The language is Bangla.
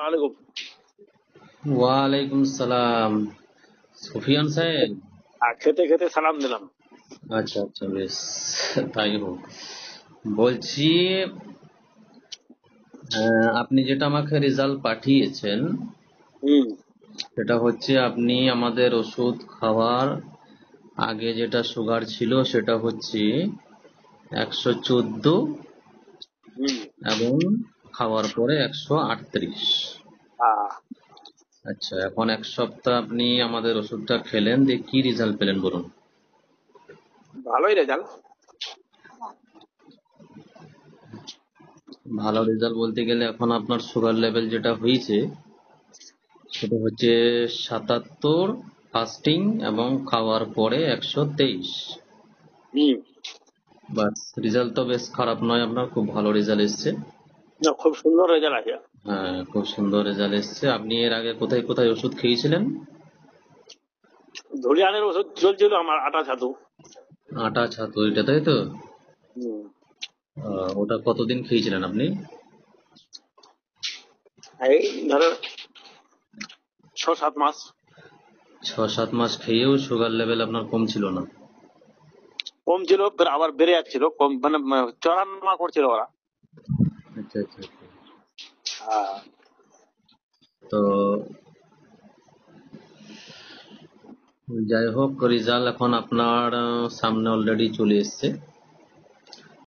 আলাইকুম। ওয়ালাইকুম সালাম। সুফিয়ান সাহেব? খেতে খেতে সালাম দিলাম। আচ্ছা আচ্ছা, বেশ, তাই হোক। বলছি, আপনি যেটা আমাকে রেজাল্ট পাঠিয়েছেন হুম সেটা হচ্ছে আপনি আমাদের ওষুধ খাওয়ার আগে যেটা সুগার ছিল সেটা হচ্ছে 114 হুম এবং খাওয়ার পরে 138। আহ, আচ্ছা, এখন এক সপ্তাহ আপনি আমাদের ওষুধটা খেলেন, দিয়ে কি রেজাল্ট পেলেন বলুন? ভালোই রেজাল্ট। ভালো রেজাল্ট বলতে গেলে এখন আপনার সুগার লেভেল যেটা হয়েছে সেটা হচ্ছে 77 ফাস্টিং এবং খাওয়ার পরে 123। হুম বাস, রেজাল্ট তো বেশ খারাপ নয়, আপনার খুব ভালো রেজাল্ট এসছে। না, খুব সুন্দর রেজাল্ট আছে। হ্যাঁ, খুব সুন্দর রেজাল্ট এসছে। আপনি এর আগে কোথায় কোথায় ওষুধ খেয়েছিলেন? ধুলিয়ানের ওষুধ চলছিল আমার, আটা ছাতু। আটা ছাতু, এটা তাই তো? হুম, ওটা কতদিন খেয়েছিলেন আপনি? এই ধরেন 6-7 মাস। 6-7 মাস খেয়েও সুগার লেভেল আপনার কম ছিল না? কম ছিল, ফের আবার বেড়ে যাচ্ছিল, কম মানে চড়ানো করছিল ওরা। আচ্ছা আচ্ছা আচ্ছা। হ্যাঁ, তো যাই হোক, রেজাল্ট এখন আপনার সামনে অলরেডি চলে এসছে।